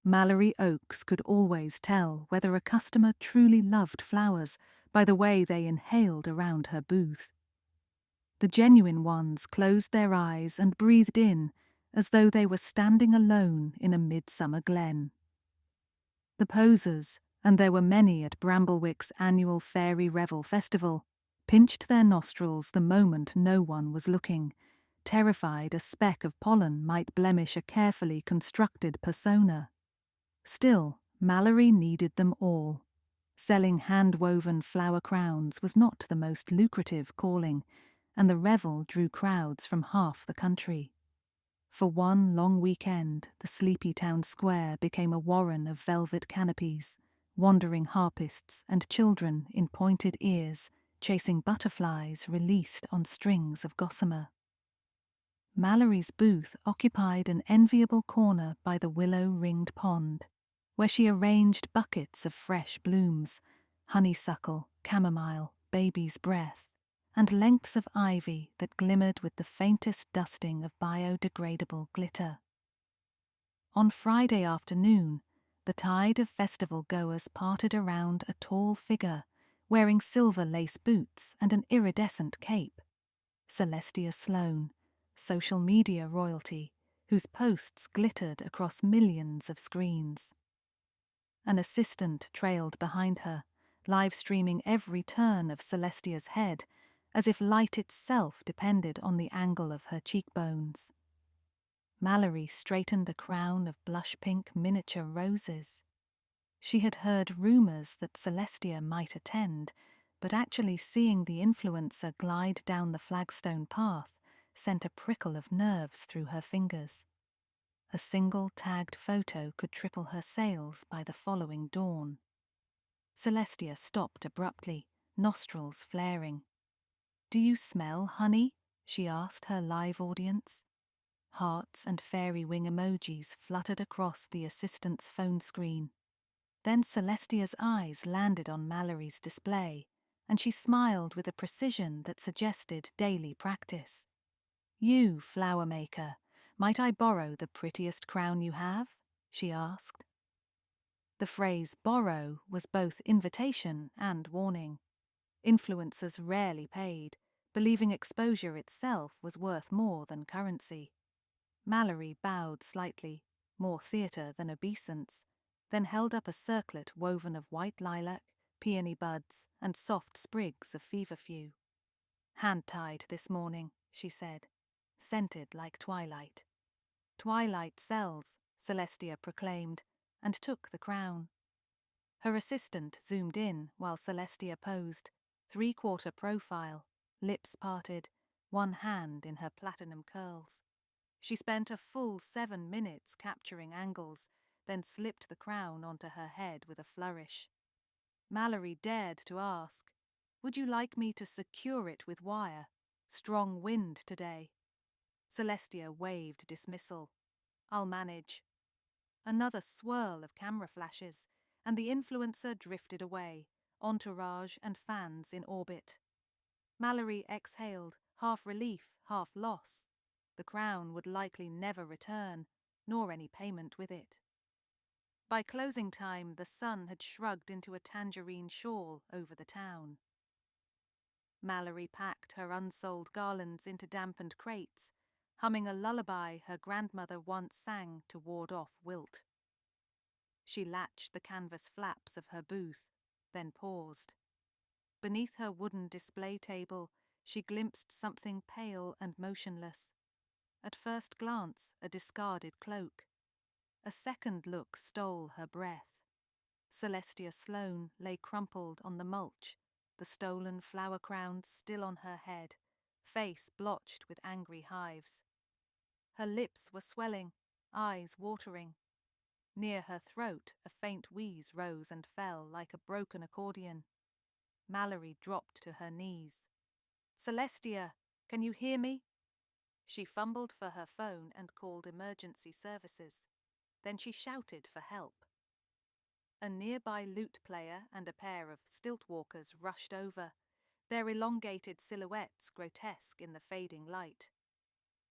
Mallory Oakes could always tell whether a customer truly loved flowers by the way they inhaled around her booth. The genuine ones closed their eyes and breathed in as though they were standing alone in a midsummer glen. The posers, and there were many at Bramblewick's annual Fairy Revel Festival, pinched their nostrils the moment no one was looking, terrified a speck of pollen might blemish a carefully constructed persona. Still, Mallory needed them all. Selling hand-woven flower crowns was not the most lucrative calling, and the revel drew crowds from half the country. For one long weekend, the sleepy town square became a warren of velvet canopies, wandering harpists and children in pointed ears, chasing butterflies released on strings of gossamer. Mallory's booth occupied an enviable corner by the willow-ringed pond, where she arranged buckets of fresh blooms, honeysuckle, chamomile, baby's breath, and lengths of ivy that glimmered with the faintest dusting of biodegradable glitter. On Friday afternoon, the tide of festival goers parted around a tall figure wearing silver lace boots and an iridescent cape. Celestia Sloane, social media royalty, whose posts glittered across millions of screens. An assistant trailed behind her, live-streaming every turn of Celestia's head, as if light itself depended on the angle of her cheekbones. Mallory straightened a crown of blush-pink miniature roses. She had heard rumours that Celestia might attend, but actually seeing the influencer glide down the flagstone path sent a prickle of nerves through her fingers. A single tagged photo could triple her sales by the following dawn. Celestia stopped abruptly, nostrils flaring. "Do you smell honey?" she asked her live audience. Hearts and fairy wing emojis fluttered across the assistant's phone screen. Then Celestia's eyes landed on Mallory's display, and she smiled with a precision that suggested daily practice. "You, flower maker, might I borrow the prettiest crown you have?" she asked. The phrase borrow was both invitation and warning. Influencers rarely paid, believing exposure itself was worth more than currency. Mallory bowed slightly, more theatre than obeisance, then held up a circlet woven of white lilac, peony buds, and soft sprigs of feverfew. "Hand-tied this morning," she said, scented like twilight. "Twilight sells," Celestia proclaimed, and took the crown. Her assistant zoomed in while Celestia posed, three-quarter profile, lips parted, one hand in her platinum curls. She spent a full 7 minutes capturing angles, then slipped the crown onto her head with a flourish. Mallory dared to ask, "Would you like me to secure it with wire? Strong wind today." Celestia waved dismissal. "I'll manage." Another swirl of camera flashes, and the influencer drifted away, entourage and fans in orbit. Mallory exhaled, half relief, half loss. The crown would likely never return, nor any payment with it. By closing time, the sun had shrugged into a tangerine shawl over the town. Mallory packed her unsold garlands into dampened crates, humming a lullaby her grandmother once sang to ward off wilt. She latched the canvas flaps of her booth, then paused. Beneath her wooden display table, she glimpsed something pale and motionless. At first glance, a discarded cloak. A second look stole her breath. Celestia Sloane lay crumpled on the mulch, the stolen flower crown still on her head, face blotched with angry hives. Her lips were swelling, eyes watering. Near her throat, a faint wheeze rose and fell like a broken accordion. Mallory dropped to her knees. "Celestia, can you hear me?" She fumbled for her phone and called emergency services. Then she shouted for help. A nearby lute player and a pair of stilt walkers rushed over, their elongated silhouettes grotesque in the fading light.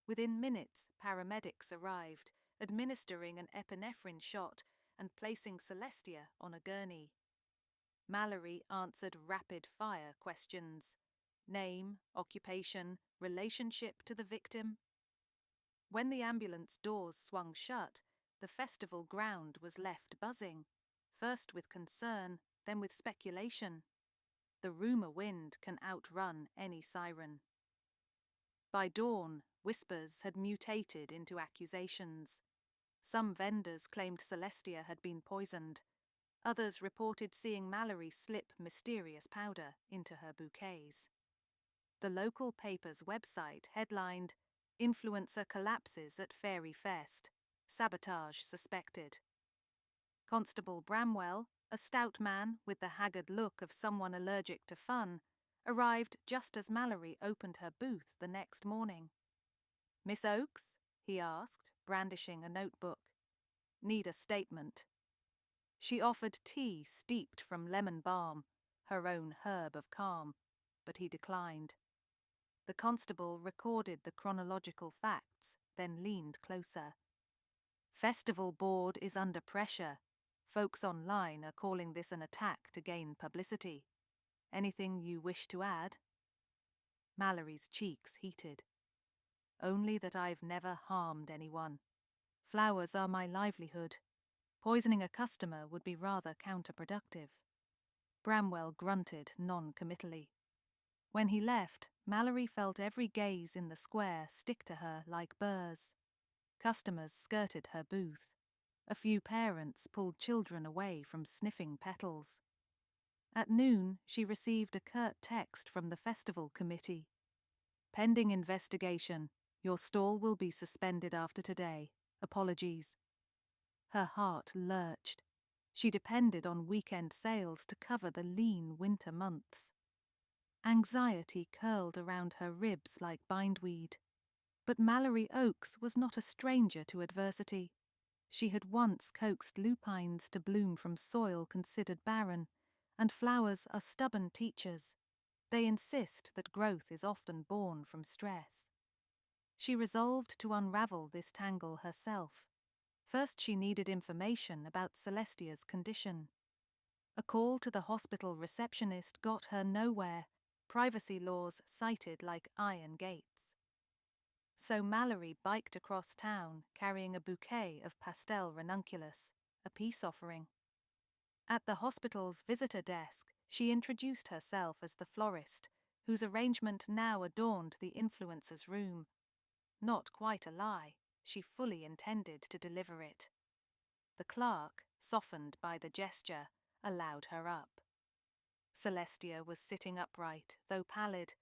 Within minutes, paramedics arrived, administering an epinephrine shot and placing Celestia on a gurney. Mallory answered rapid-fire questions: name, occupation, relationship to the victim. When the ambulance doors swung shut, the festival ground was left buzzing, first with concern, then with speculation. The rumour wind can outrun any siren. By dawn, whispers had mutated into accusations. Some vendors claimed Celestia had been poisoned. Others reported seeing Mallory slip mysterious powder into her bouquets. The local paper's website headlined, "Influencer collapses at Fairy Fest. Sabotage suspected." Constable Bramwell, a stout man with the haggard look of someone allergic to fun, arrived just as Mallory opened her booth the next morning. "Miss Oakes?" he asked, brandishing a notebook. "Need a statement." She offered tea steeped from lemon balm, her own herb of calm, but he declined. The constable recorded the chronological facts, then leaned closer. "Festival board is under pressure. Folks online are calling this an attack to gain publicity. Anything you wish to add?" Mallory's cheeks heated. "Only that I've never harmed anyone. Flowers are my livelihood. Poisoning a customer would be rather counterproductive." Bramwell grunted non-committally. When he left, Mallory felt every gaze in the square stick to her like burrs. Customers skirted her booth. A few parents pulled children away from sniffing Petals. At noon, she received a curt text from the festival committee. "Pending investigation. Your stall will be suspended after today. Apologies." Her heart lurched. She depended on weekend sales to cover the lean winter months. Anxiety curled around her ribs like bindweed. But Mallory Oakes was not a stranger to adversity. She had once coaxed lupines to bloom from soil considered barren, and flowers are stubborn teachers. They insist that growth is often born from stress. She resolved to unravel this tangle herself. First, she needed information about Celestia's condition. A call to the hospital receptionist got her nowhere, privacy laws cited like iron gates. So Mallory biked across town carrying a bouquet of pastel ranunculus, a peace offering. At the hospital's visitor desk, she introduced herself as the florist, whose arrangement now adorned the influencer's room. Not quite a lie, she fully intended to deliver it. The clerk, softened by the gesture, allowed her up. Celestia was sitting upright, though pallid,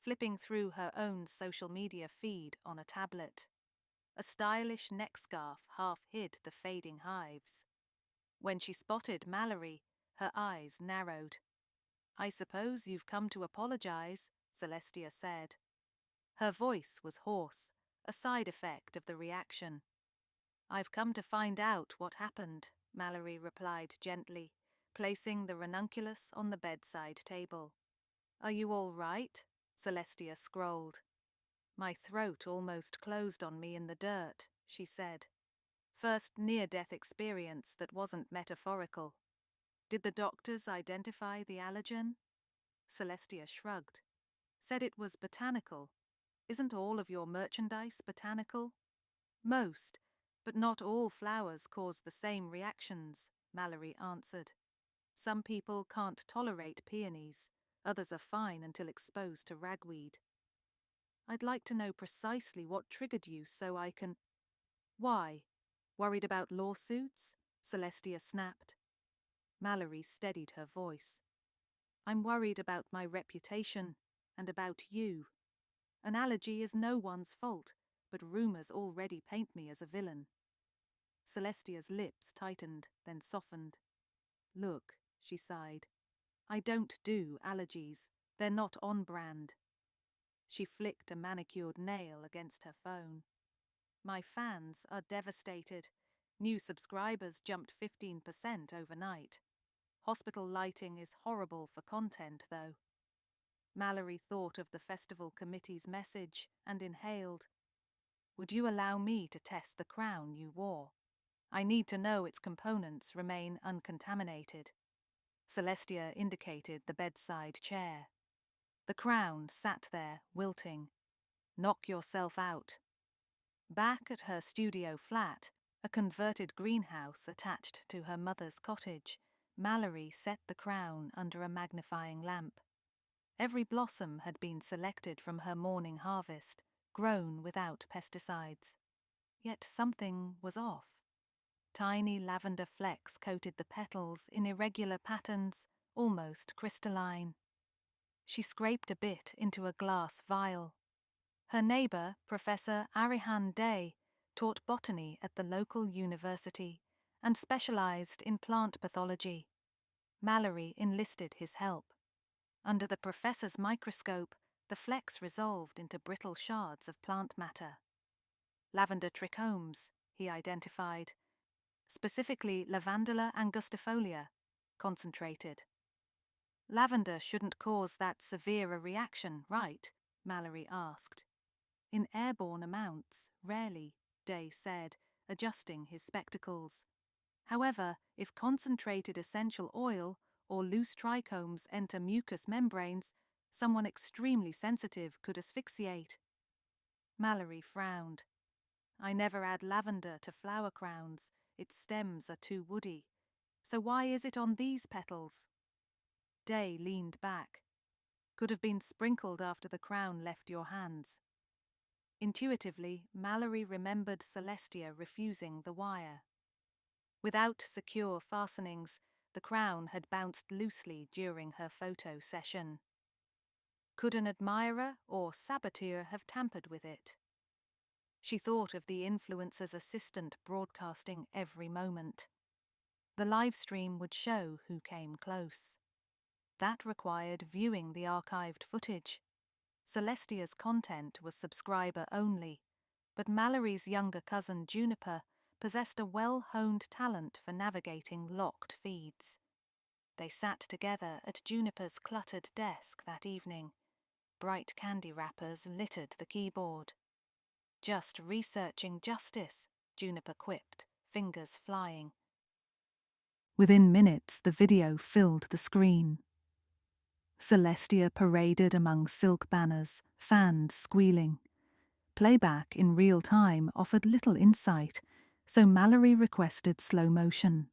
flipping through her own social media feed on a tablet. A stylish neck scarf half hid the fading hives. When she spotted Mallory, her eyes narrowed. "I suppose you've come to apologize," Celestia said. Her voice was hoarse, a side effect of the reaction. "I've come to find out what happened," Mallory replied gently, placing the ranunculus on the bedside table. "Are you all right?" Celestia scrolled. "My throat almost closed on me in the dirt," she said. "First near-death experience that wasn't metaphorical." "Did the doctors identify the allergen?" Celestia shrugged. "Said it was botanical. Isn't all of your merchandise botanical?" "Most, but not all flowers cause the same reactions," Mallory answered. "Some people can't tolerate peonies, others are fine until exposed to ragweed." "I'd like to know precisely what triggered you so I can—" "Why? Worried about lawsuits?" Celestia snapped. Mallory steadied her voice. "I'm worried about my reputation, and about you. An allergy is no one's fault, but rumors already paint me as a villain." Celestia's lips tightened, then softened. "Look," she sighed, "I don't do allergies. They're not on brand." She flicked a manicured nail against her phone. "My fans are devastated. New subscribers jumped 15% overnight. Hospital lighting is horrible for content, though." Mallory thought of the festival committee's message and inhaled. "Would you allow me to test the crown you wore?" I need to know its components remain uncontaminated. Celestia indicated the bedside chair. The crown sat there, wilting. Knock yourself out. Back at her studio flat, a converted greenhouse attached to her mother's cottage, Mallory set the crown under a magnifying lamp. Every blossom had been selected from her morning harvest, grown without pesticides. Yet something was off. Tiny lavender flecks coated the petals in irregular patterns, almost crystalline. She scraped a bit into a glass vial. Her neighbor, Professor Arihan Day, taught botany at the local university and specialized in plant pathology. Mallory enlisted his help. Under the professor's microscope, the flecks resolved into brittle shards of plant matter. Lavender trichomes, he identified, specifically Lavandula angustifolia, concentrated. Lavender shouldn't cause that severe a reaction, right? Mallory asked. In airborne amounts, rarely, Day said, adjusting his spectacles. However, if concentrated essential oil or loose trichomes enter mucous membranes, someone extremely sensitive could asphyxiate. Mallory frowned. I never add lavender to flower crowns. Its stems are too woody. So why is it on these petals? Day leaned back. Could have been sprinkled after the crown left your hands. Intuitively, Mallory remembered Celestia refusing the wire. Without secure fastenings, the crown had bounced loosely during her photo session. Could an admirer or saboteur have tampered with it? She thought of the influencer's assistant broadcasting every moment. The live stream would show who came close. That required viewing the archived footage. Celestia's content was subscriber only, but Mallory's younger cousin Juniper possessed a well-honed talent for navigating locked feeds. They sat together at Juniper's cluttered desk that evening. Bright candy wrappers littered the keyboard. Just researching justice, Juniper quipped, fingers flying. Within minutes, the video filled the screen. Celestia paraded among silk banners, fans squealing. Playback in real time offered little insight, so Mallory requested slow motion.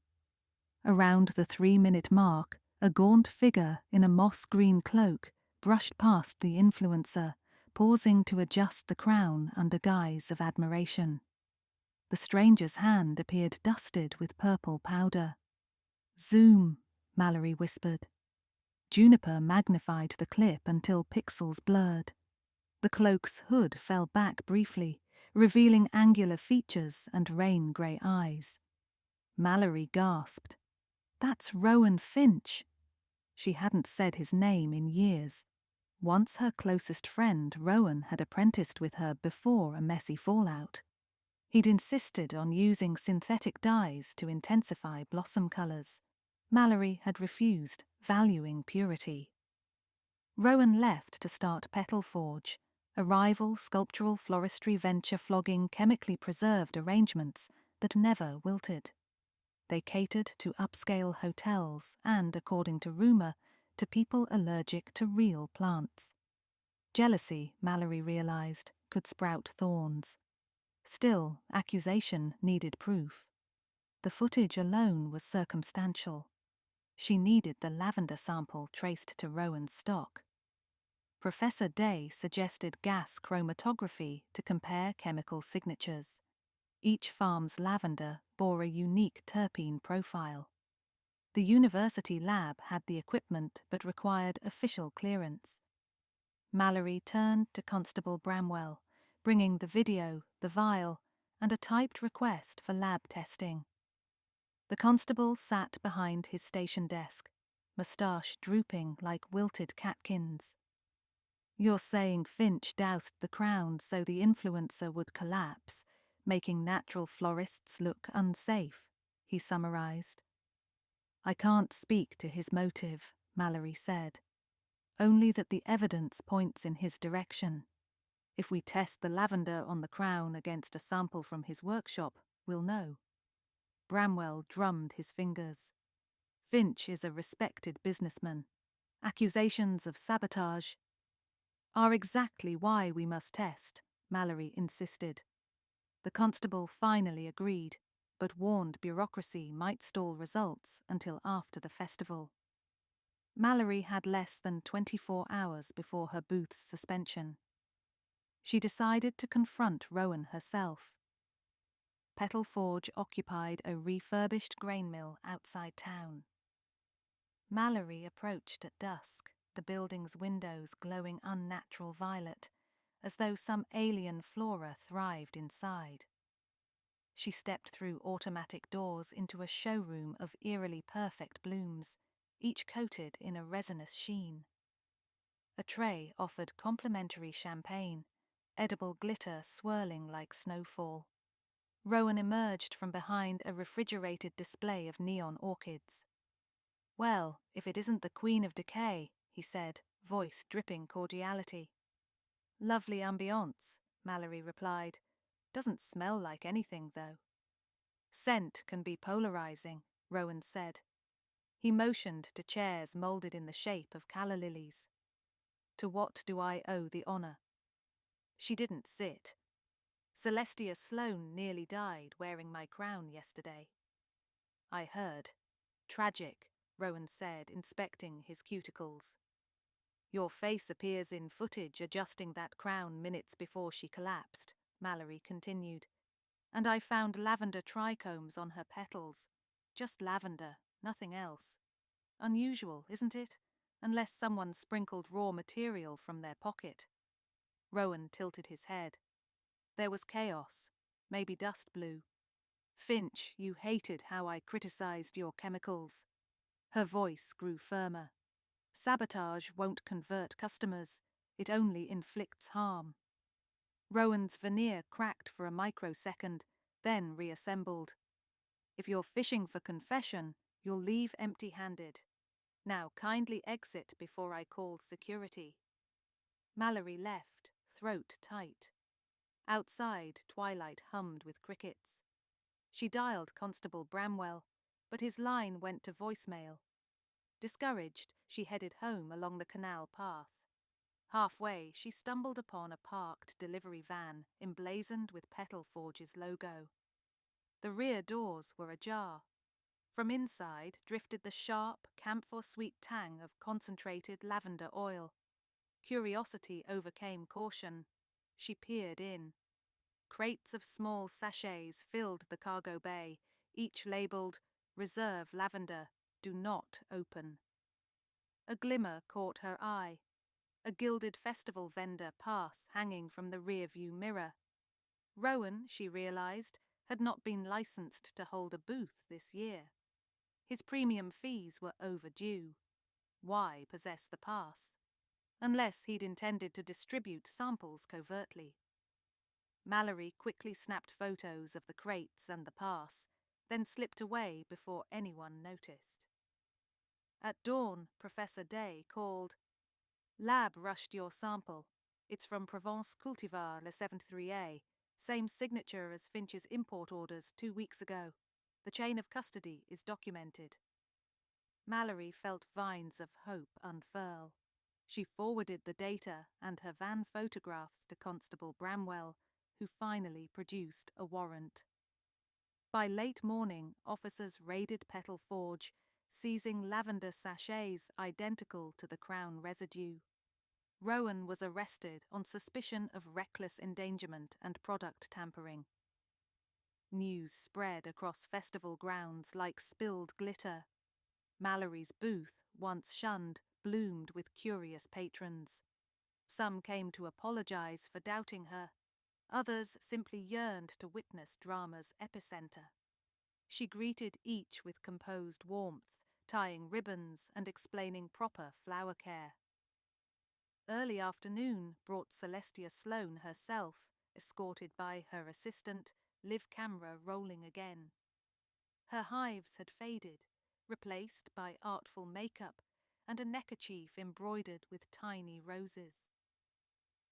Around the 3-minute mark, a gaunt figure in a moss-green cloak brushed past the influencer, pausing to adjust the crown under guise of admiration. The stranger's hand appeared dusted with purple powder. "Zoom," Mallory whispered. Juniper magnified the clip until pixels blurred. The cloak's hood fell back briefly, revealing angular features and rain-grey eyes. Mallory gasped. "That's Rowan Finch." She hadn't said his name in years. Once her closest friend, Rowan, had apprenticed with her before a messy fallout. He'd insisted on using synthetic dyes to intensify blossom colours. Mallory had refused, valuing purity. Rowan left to start Petal Forge, a rival sculptural floristry venture flogging chemically preserved arrangements that never wilted. They catered to upscale hotels and, according to rumour, to people allergic to real plants. Jealousy, Mallory realised, could sprout thorns. Still, accusation needed proof. The footage alone was circumstantial. She needed the lavender sample traced to Rowan's stock. Professor Day suggested gas chromatography to compare chemical signatures. Each farm's lavender bore a unique terpene profile. The university lab had the equipment but required official clearance. Mallory turned to Constable Bramwell, bringing the video, the vial, and a typed request for lab testing. The constable sat behind his station desk, moustache drooping like wilted catkins. "You're saying Finch doused the crown so the influencer would collapse, making natural florists look unsafe," he summarized. "I can't speak to his motive," Mallory said. "Only that the evidence points in his direction. If we test the lavender on the crown against a sample from his workshop, we'll know." Bramwell drummed his fingers. Finch is a respected businessman. Accusations of sabotage are exactly why we must test, Mallory insisted. The constable finally agreed, but warned bureaucracy might stall results until after the festival. Mallory had less than 24 hours before her booth's suspension. She decided to confront Rowan herself. Petal Forge occupied a refurbished grain mill outside town. Mallory approached at dusk, the building's windows glowing unnatural violet, as though some alien flora thrived inside. She stepped through automatic doors into a showroom of eerily perfect blooms, each coated in a resinous sheen. A tray offered complimentary champagne, edible glitter swirling like snowfall. Rowan emerged from behind a refrigerated display of neon orchids. "Well, if it isn't the Queen of Decay," he said, voice dripping cordiality. "Lovely ambiance," Mallory replied. "Doesn't smell like anything, though." "Scent can be polarizing," Rowan said. He motioned to chairs molded in the shape of calla lilies. "To what do I owe the honor?" She didn't sit. "Celestia Sloane nearly died wearing my crown yesterday." "I heard. Tragic," Rowan said, inspecting his cuticles. "Your face appears in footage adjusting that crown minutes before she collapsed," Mallory continued. "And I found lavender trichomes on her petals. Just lavender, nothing else. Unusual, isn't it? Unless someone sprinkled raw material from their pocket." Rowan tilted his head. "There was chaos. Maybe dust blew. Finch, you hated how I criticized your chemicals." Her voice grew firmer. "Sabotage won't convert customers. It only inflicts harm." Rowan's veneer cracked for a microsecond, then reassembled. "If you're fishing for confession, you'll leave empty-handed. Now kindly exit before I call security." Mallory left, throat tight. Outside, twilight hummed with crickets. She dialed Constable Bramwell, but his line went to voicemail. Discouraged, she headed home along the canal path. Halfway, she stumbled upon a parked delivery van emblazoned with Petal Forge's logo. The rear doors were ajar. From inside drifted the sharp, camphor-sweet tang of concentrated lavender oil. Curiosity overcame caution. She peered in. Crates of small sachets filled the cargo bay, each labelled "Reserve Lavender, do not open." A glimmer caught her eye. A gilded festival vendor pass hanging from the rear-view mirror. Rowan, she realised, had not been licensed to hold a booth this year. His premium fees were overdue. Why possess the pass? Unless he'd intended to distribute samples covertly. Mallory quickly snapped photos of the crates and the pass, then slipped away before anyone noticed. At dawn, Professor Day called. "Lab rushed your sample. It's from Provence Cultivar Le 73A, same signature as Finch's import orders 2 weeks ago. The chain of custody is documented." Mallory felt vines of hope unfurl. She forwarded the data and her van photographs to Constable Bramwell, who finally produced a warrant. By late morning, officers raided Petal Forge, seizing lavender sachets identical to the crown residue. Rowan was arrested on suspicion of reckless endangerment and product tampering. News spread across festival grounds like spilled glitter. Mallory's booth, once shunned, bloomed with curious patrons. Some came to apologize for doubting her. Others simply yearned to witness drama's epicenter. She greeted each with composed warmth, tying ribbons and explaining proper flower care. Early afternoon brought Celestia Sloane herself, escorted by her assistant, live camera rolling again. Her hives had faded, replaced by artful makeup and a neckerchief embroidered with tiny roses.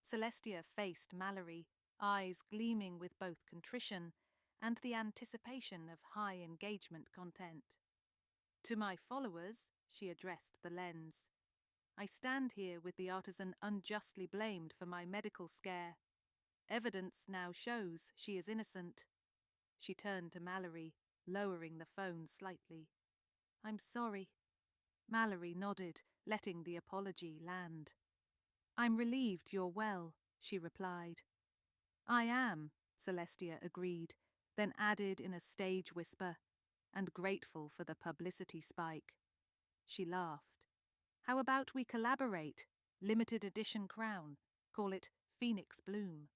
Celestia faced Mallory, eyes gleaming with both contrition and the anticipation of high engagement content. To my followers, she addressed the lens. I stand here with the artisan unjustly blamed for my medical scare. Evidence now shows she is innocent. She turned to Mallory, lowering the phone slightly. I'm sorry. Mallory nodded, letting the apology land. I'm relieved you're well, she replied. I am, Celestia agreed, then added in a stage whisper, and grateful for the publicity spike. She laughed. How about we collaborate? Limited edition crown. Call it Phoenix Bloom.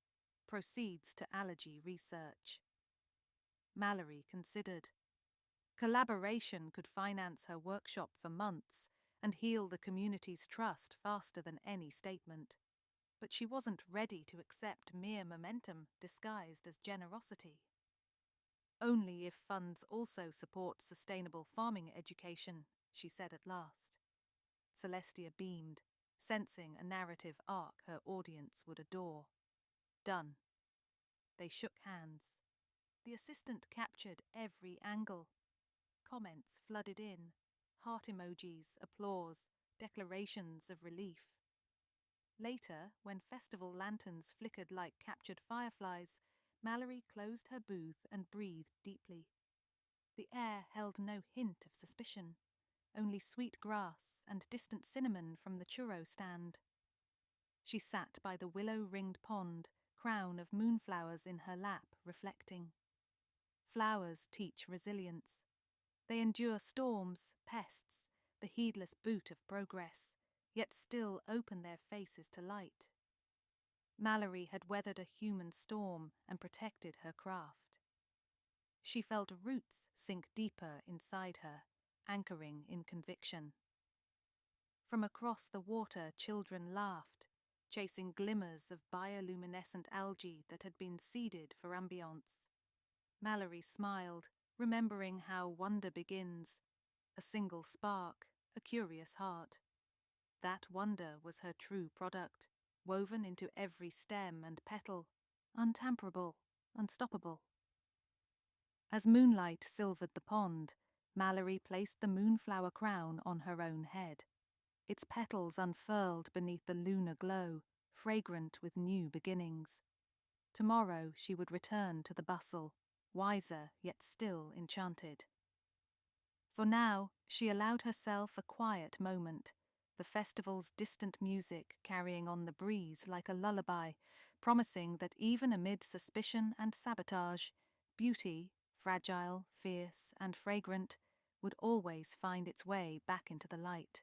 Proceeds to allergy research. Mallory considered. Collaboration could finance her workshop for months and heal the community's trust faster than any statement. But she wasn't ready to accept mere momentum disguised as generosity. Only if funds also support sustainable farming education, she said at last. Celestia beamed, sensing a narrative arc her audience would adore. Done. They shook hands. The assistant captured every angle. Comments flooded in, heart emojis, applause, declarations of relief. Later, when festival lanterns flickered like captured fireflies, Mallory closed her booth and breathed deeply. The air held no hint of suspicion, only sweet grass and distant cinnamon from the churro stand. She sat by the willow-ringed pond, crown of moonflowers in her lap, reflecting. Flowers teach resilience. They endure storms, pests, the heedless boot of progress, yet still open their faces to light. Mallory had weathered a human storm and protected her craft. She felt roots sink deeper inside her, anchoring in conviction. From across the water, children laughed, chasing glimmers of bioluminescent algae that had been seeded for ambience. Mallory smiled, remembering how wonder begins, a single spark, a curious heart. That wonder was her true product, woven into every stem and petal, untamperable, unstoppable. As moonlight silvered the pond, Mallory placed the moonflower crown on her own head. Its petals unfurled beneath the lunar glow, fragrant with new beginnings. Tomorrow she would return to the bustle, wiser yet still enchanted. For now, she allowed herself a quiet moment, the festival's distant music carrying on the breeze like a lullaby, promising that even amid suspicion and sabotage, beauty, fragile, fierce, and fragrant, would always find its way back into the light.